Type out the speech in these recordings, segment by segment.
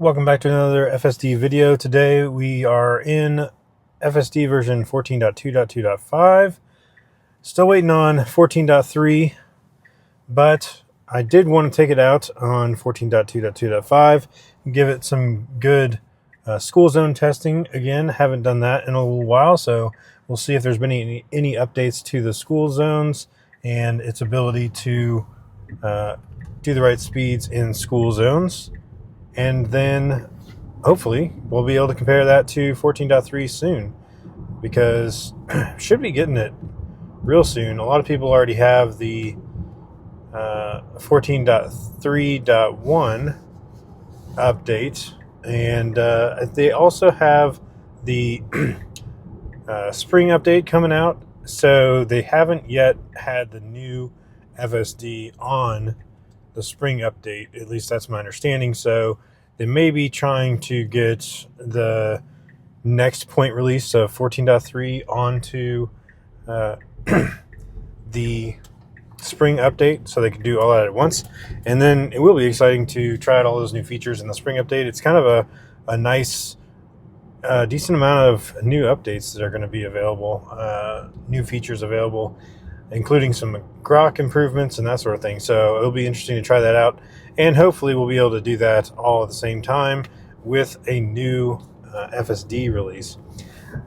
Welcome back to another FSD video. Today we are in FSD version 14.2.2.5. Still waiting on 14.3, but I did want to take it out on 14.2.2.5 and give it some good school zone testing. Again, haven't done that in a little while, so we'll see if there's been any updates to the school zones and its ability to do the right speeds in school zones. And then hopefully we'll be able to compare that to 14.3 soon, because should be getting it real soon. A lot of people already have the 14.3.1 update, and they also have the spring update coming out, so they haven't yet had the new FSD on the spring update. At least that's my understanding. So they may be trying to get the next point release of 14.3 onto the spring update, so they can do all that at once. And then it will be exciting to try out all those new features in the spring update. It's kind of a nice decent amount of new updates that are going to be available, new features available, including some grok improvements and that sort of thing. So it'll be interesting to try that out, and hopefully we'll be able to do that all at the same time with a new FSD release.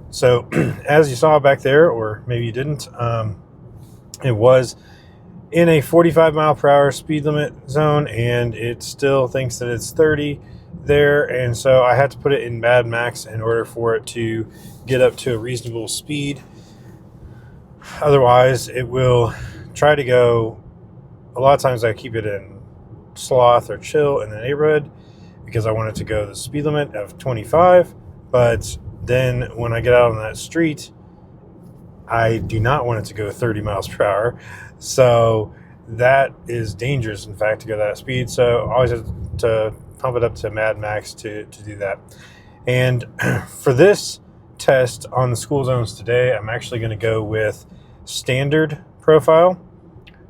So as you saw back there, or maybe you didn't, it was in a 45 mile per hour speed limit zone, and it still thinks that it's 30 there, and so I had to put it in Mad Max in order for it to get up to a reasonable speed. Otherwise it will try to go, a lot of times I keep it in sloth or chill in the neighborhood because I want it to go the speed limit of 25, but then when I get out on that street I do not want it to go 30 miles per hour. So that is dangerous, in fact, to go that speed. So I always have to pump it up to Mad Max to do that. And for this test on the school zones today, I'm actually going to go with standard profile,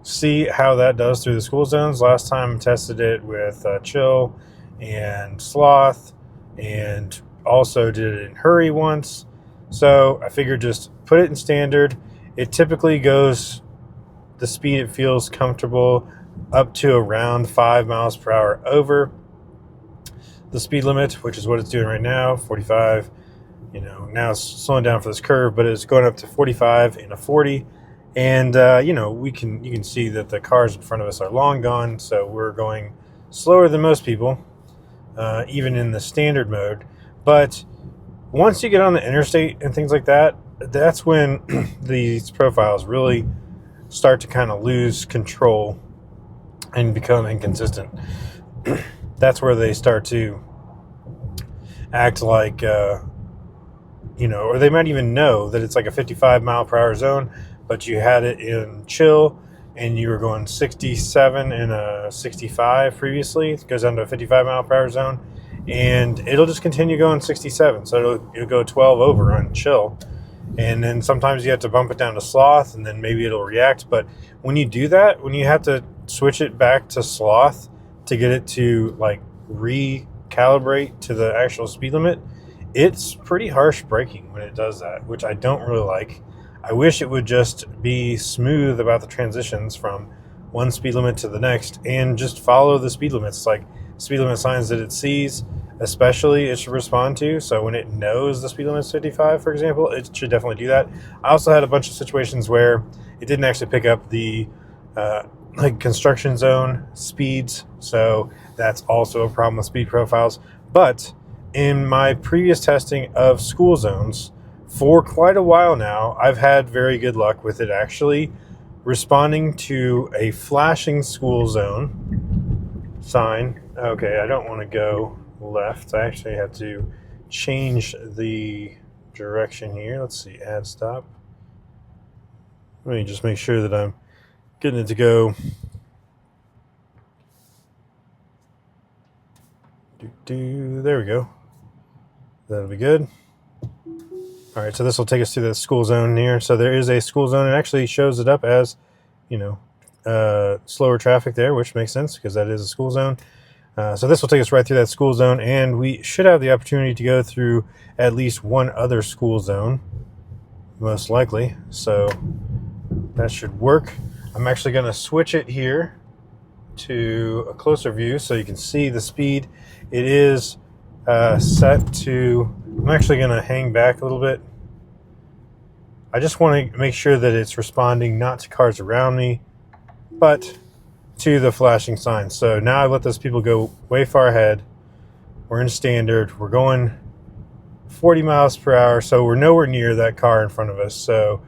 see how that does through the school zones. Last time I tested it with chill and sloth, and also did it in hurry once. So I figured just put it in standard. It typically goes the speed it feels comfortable up to around 5 miles per hour over the speed limit, which is what it's doing right now, 45. Now it's slowing down for this curve, but it's going up to 45 in a 40. And you can see that the cars in front of us are long gone, so we're going slower than most people, even in the standard mode. But once you get on the interstate and things like that, that's when these profiles really start to kind of lose control and become inconsistent. That's where they start to act like, or they might even know that it's like a 55 mile per hour zone, but you had it in chill and you were going 67 in a 65 previously. It goes down to a 55 mile per hour zone, and it'll just continue going 67. So it'll go 12 over on chill. And then sometimes you have to bump it down to sloth, and then maybe it'll react. But when you do that, when you have to switch it back to sloth to get it to like recalibrate to the actual speed limit, it's pretty harsh braking when it does that, which I don't really like. I wish it would just be smooth about the transitions from one speed limit to the next and just follow the speed limits, like speed limit signs that it sees, especially it should respond to. So when it knows the speed limit is 55, for example, it should definitely do that. I also had a bunch of situations where it didn't actually pick up the like construction zone speeds, so that's also a problem with speed profiles. But in my previous testing of school zones for quite a while now, I've had very good luck with it actually responding to a flashing school zone sign. Okay, I don't want to go left. I actually have to change the direction here. Let's see, add stop. Let me just make sure that I'm getting it to go. There we go. That'll be good. All right, so this will take us to the school zone here. So there is a school zone. It actually shows it up as, slower traffic there, which makes sense because that is a school zone. So this will take us right through that school zone, and we should have the opportunity to go through at least one other school zone, most likely. So that should work. I'm actually going to switch it here to a closer view so you can see the speed. It is set to, I'm actually going to hang back a little bit. I just want to make sure that it's responding not to cars around me, but to the flashing signs. So now I let those people go way far ahead. We're in standard. We're going 40 miles per hour, so we're nowhere near that car in front of us. So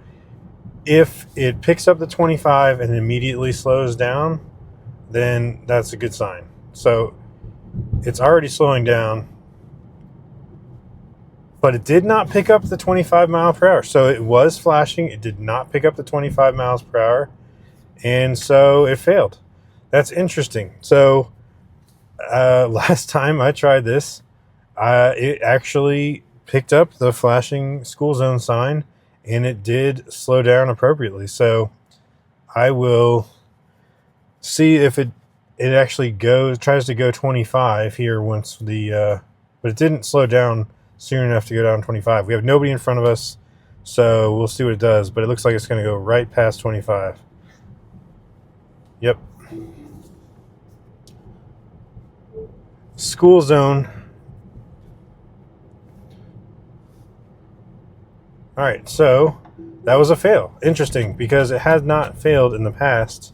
if it picks up the 25 and immediately slows down, then that's a good sign. So it's already slowing down, but it did not pick up the 25 mile per hour. So it was flashing. It did not pick up the 25 miles per hour. And so it failed. That's interesting. So last time I tried this, it actually picked up the flashing school zone sign, and it did slow down appropriately. So I will see if it actually tries to go 25 here once but it didn't slow down soon enough to go down 25. We have nobody in front of us, so we'll see what it does, but it looks like it's going to go right past 25. Yep. School zone. All right, so that was a fail. Interesting, because it has not failed in the past.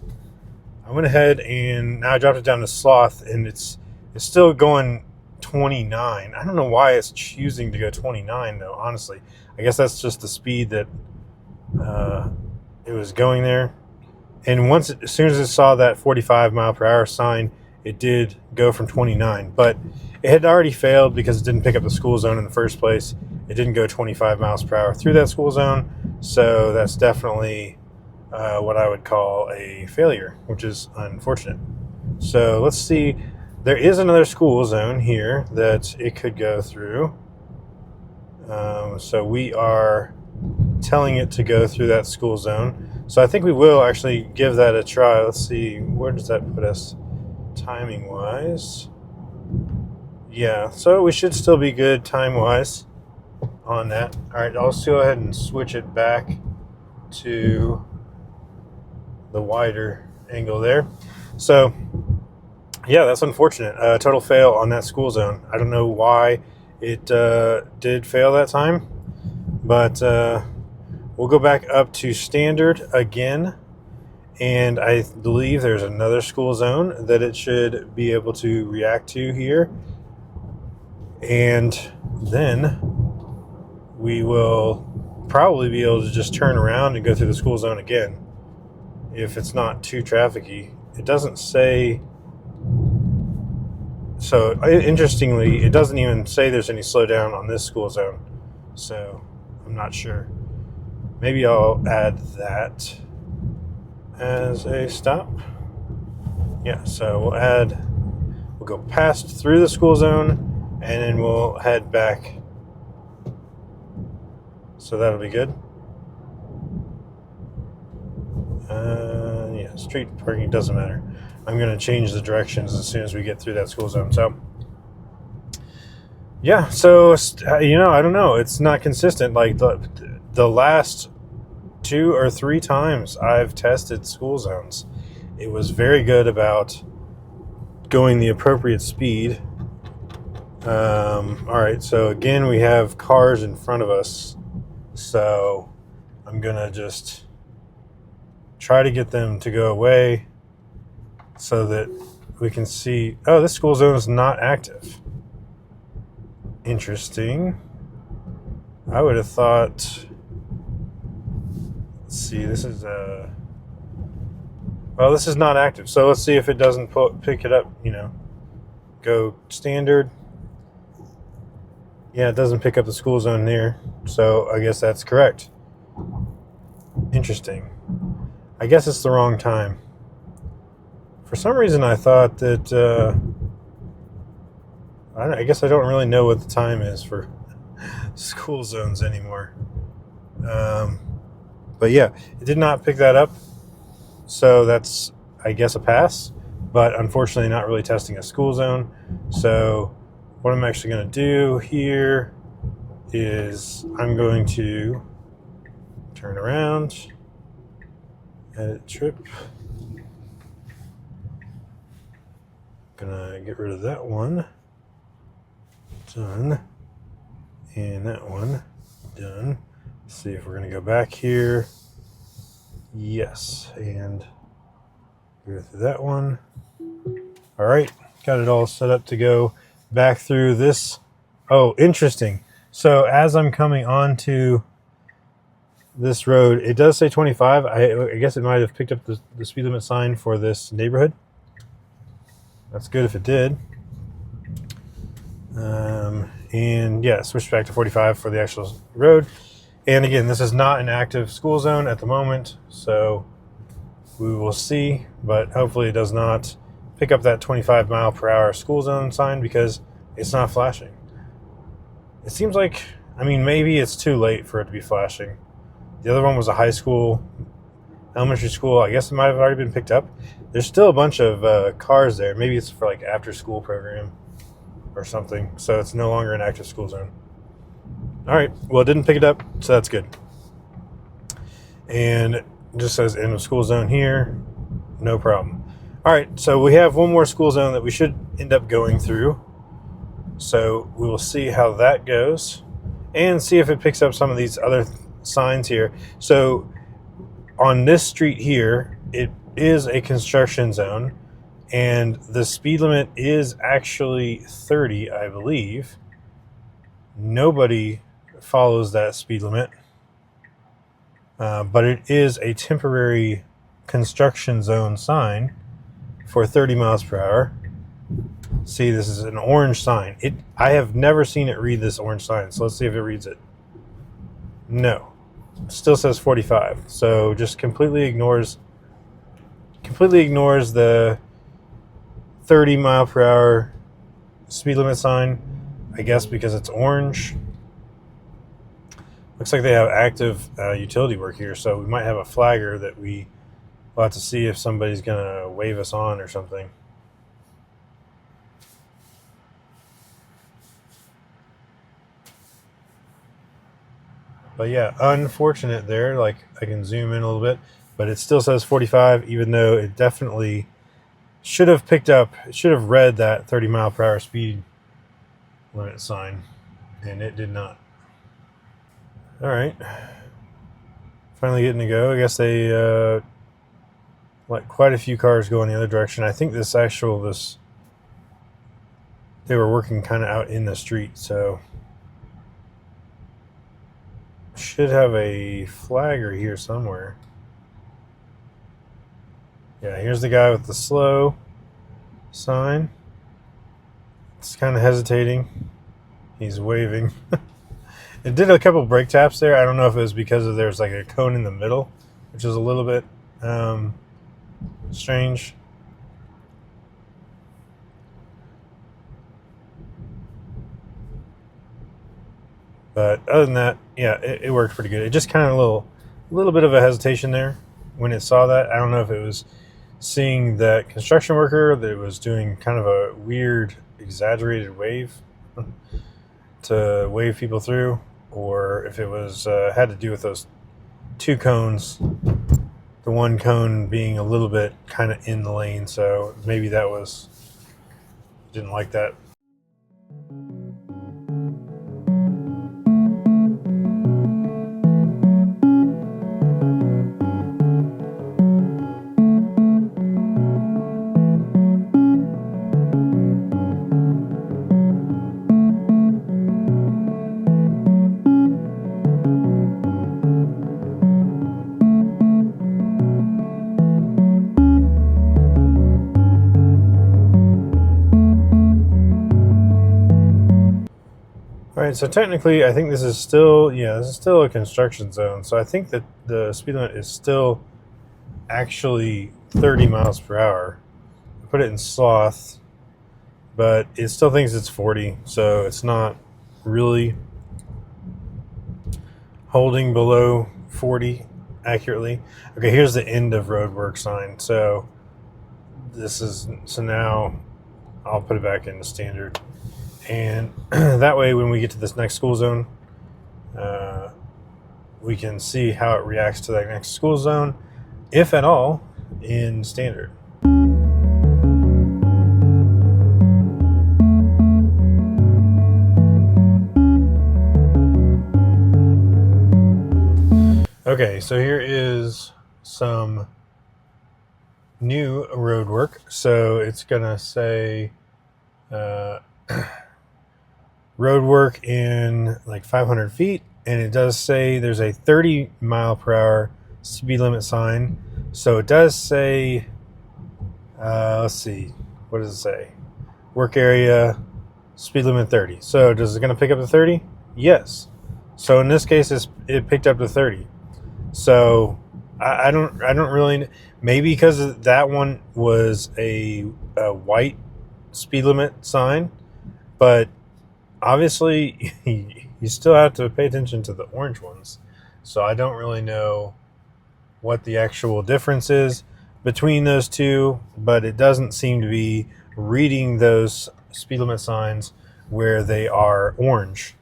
I went ahead and now I dropped it down to sloth, and it's still going 29. I don't know why it's choosing to go 29 though, honestly. I guess that's just the speed that it was going there. And as soon as it saw that 45 mile per hour sign, it did go from 29. But it had already failed because it didn't pick up the school zone in the first place. It didn't go 25 miles per hour through that school zone. So that's definitely what I would call a failure, which is unfortunate. So let's see. There is another school zone here that it could go through. So we are telling it to go through that school zone. So I think we will actually give that a try. Let's see, where does that put us timing wise? Yeah, so we should still be good time wise on that. All right, I'll just go ahead and switch it back to the wider angle there. So yeah, that's unfortunate. Total fail on that school zone. I don't know why it did fail that time, but we'll go back up to standard again, and I believe there's another school zone that it should be able to react to here, and then we will probably be able to just turn around and go through the school zone again if it's not too trafficy. It doesn't say. So interestingly, it doesn't even say there's any slowdown on this school zone, so I'm not sure. Maybe I'll add that as a stop. Yeah, so we'll go past through the school zone, and then we'll head back. So that'll be good. Yeah, street parking doesn't matter. I'm going to change the directions as soon as we get through that school zone. So yeah, so I don't know. It's not consistent. Like the last 2 or 3 times I've tested school zones, it was very good about going the appropriate speed. All right, so again, we have cars in front of us, so I'm gonna just try to get them to go away so that we can see. Oh, this school zone is not active. Interesting. I would have thought. Let's see, this is well, this is not active, so let's see if it doesn't pick it up. Go standard. Yeah, it doesn't pick up the school zone there, so I guess that's correct. Interesting. I guess it's the wrong time. For some reason, I thought that I guess I don't really know what the time is for school zones anymore. But yeah, it did not pick that up, so that's, I guess, a pass. but unfortunately not really testing a school zone. So what I'm actually going to do here is I'm going to turn around, edit trip. Gonna get rid of that one. Done. And that one. Done. Let's see if we're gonna go back here. Yes. And go through that one. All right. Got it all set up to go back through this. Oh, interesting. So as I'm coming onto this road, it does say 25. I guess it might have picked up the speed limit sign for this neighborhood. That's good if it did. And yeah, switch back to 45 for the actual road. And again, this is not an active school zone at the moment, so we will see, but hopefully it does not pick up that 25 mile per hour school zone sign because it's not flashing. It seems like, I mean, maybe it's too late for it to be flashing. The other one was a high school, elementary school. I guess it might have already been picked up. There's still a bunch of cars there. Maybe it's for like after school program or something, so it's no longer an active school zone. All right, well, it didn't pick it up, so that's good. And it just says end of school zone here, no problem. All right, so we have one more school zone that we should end up going through, so we will see how that goes and see if it picks up some of these other signs here. So on this street here, it is a construction zone, and the speed limit is actually 30, I believe. Nobody follows that speed limit, but it is a temporary construction zone sign for 30 miles per hour. See, this is an orange sign. I have never seen it read this orange sign, so let's see if it reads it. No, it still says 45, so just completely ignores the 30 mile per hour speed limit sign, I guess because it's orange. Looks like they have active utility work here, so we might have a flagger that we'll have to see if somebody's gonna wave us on or something. But yeah, unfortunate there. Like, I can zoom in a little bit, but it still says 45, even though it definitely should have picked up, it should have read that 30 mile per hour speed limit sign, and it did not. All right, finally getting to go. I guess they let quite a few cars go in the other direction. I think this they were working kind of out in the street, so should have a flagger here somewhere. Yeah, here's the guy with the slow sign. It's kind of hesitating. He's waving. It did a couple brake taps there. I don't know if it was because there's like a cone in the middle, which is a little bit strange. But other than that, yeah, it worked pretty good. It just kind of a little bit of a hesitation there when it saw that. I don't know if it was seeing that construction worker that was doing kind of a weird, exaggerated wave to wave people through, or if it was had to do with those two cones. The one cone being a little bit kind of in the lane, so maybe that was didn't like that. All right, so technically, I think this is still a construction zone. So I think that the speed limit is still actually 30 miles per hour. I put it in sloth, but it still thinks it's 40, so it's not really holding below 40 accurately. Okay, here's the end of roadwork sign. So so now I'll put it back into standard, and that way when we get to this next school zone, we can see how it reacts to that next school zone, if at all, in standard. Okay, so here is some new road work. So it's gonna say road work in like 500 feet, and it does say there's a 30-mile-per-hour speed limit sign. So it does say, let's see, what does it say? Work area, speed limit 30. So is it going to pick up to 30? Yes. So in this case, it picked up to 30. So I don't really, maybe because that one was a white speed limit sign, but obviously you still have to pay attention to the orange ones. So I don't really know what the actual difference is between those two, but it doesn't seem to be reading those speed limit signs where they are orange.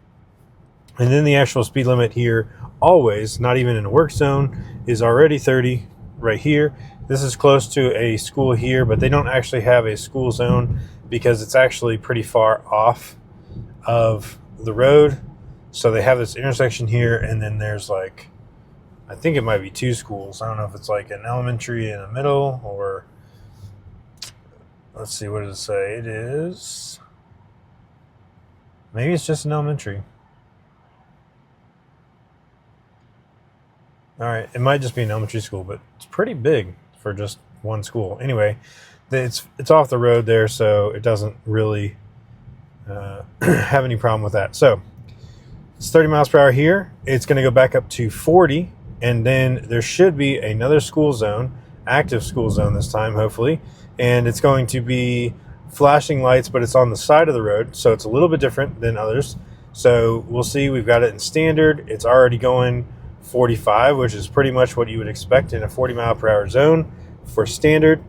And then the actual speed limit here, always, not even in a work zone, is already 30 right here. This is close to a school here, but they don't actually have a school zone because it's actually pretty far off of the road. So they have this intersection here, and then there's like, I think it might be two schools. I don't know if it's like an elementary in the middle, or let's see, what does it say? It is, maybe it's just an elementary. All right, it might just be an elementary school, but it's pretty big for just one school. Anyway, it's off the road there, so it doesn't really have any problem with that. So it's 30 miles per hour here. It's going to go back up to 40, and then there should be another school zone, active school zone this time, hopefully, and it's going to be flashing lights, but it's on the side of the road, so it's a little bit different than others. So we'll see. We've got it in standard. It's already going 45, which is pretty much what you would expect in a 40 mile per hour zone for standard,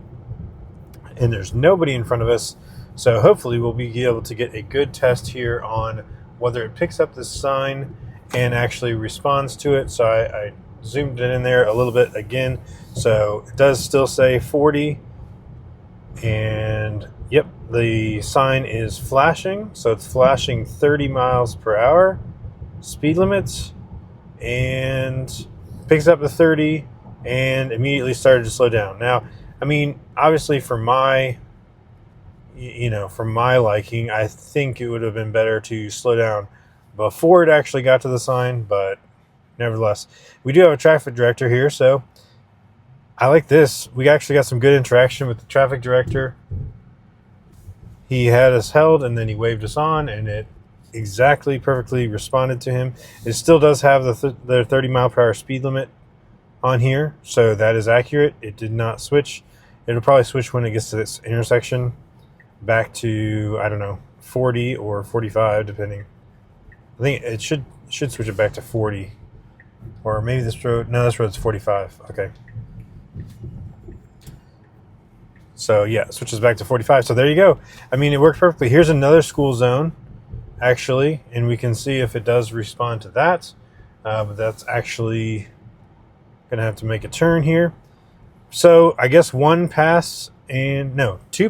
and there's nobody in front of us, so hopefully we'll be able to get a good test here on whether it picks up this sign and actually responds to it. So I zoomed it in there a little bit again, so it does still say 40, and yep, the sign is flashing, so it's flashing 30 miles per hour speed limits, and picks up to 30 and immediately started to slow down. Now, I mean, obviously for my liking, I think it would have been better to slow down before it actually got to the sign, but nevertheless, we do have a traffic director here, so I like this. We actually got some good interaction with the traffic director. He had us held, and then he waved us on, and it exactly perfectly responded to him. It still does have the 30 mile per hour speed limit on here, so that is accurate. It did not switch. It'll probably switch when it gets to this intersection back to, I don't know, 40 or 45, depending. I think it should switch it back to 40, or maybe this road's 45. Okay, so yeah, it switches back to 45. So there you go. I mean, it worked perfectly. Here's another school zone, actually, and we can see if it does respond to that, but that's actually gonna have to make a turn here. So I guess two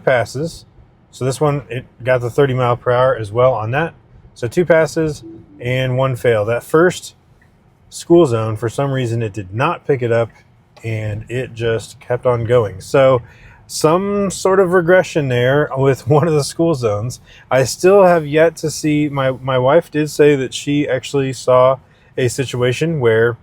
passes. So this one, it got the 30 mile per hour as well on that. So two passes and one fail. That first school zone, for some reason, it did not pick it up, and it just kept on going. So some sort of regression there with one of the school zones. I still have yet to see, my wife did say that she actually saw a situation where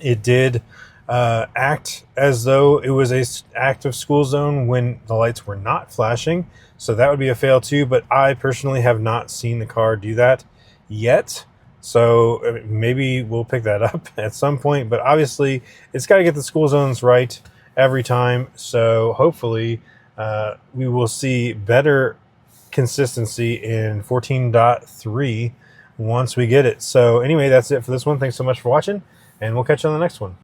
it did act as though it was a active school zone when the lights were not flashing. So that would be a fail too, but I personally have not seen the car do that yet. So maybe we'll pick that up at some point, but obviously it's got to get the school zones right every time. So hopefully we will see better consistency in 14.3 once we get it. So anyway, that's it for this one. Thanks so much for watching, and we'll catch you on the next one.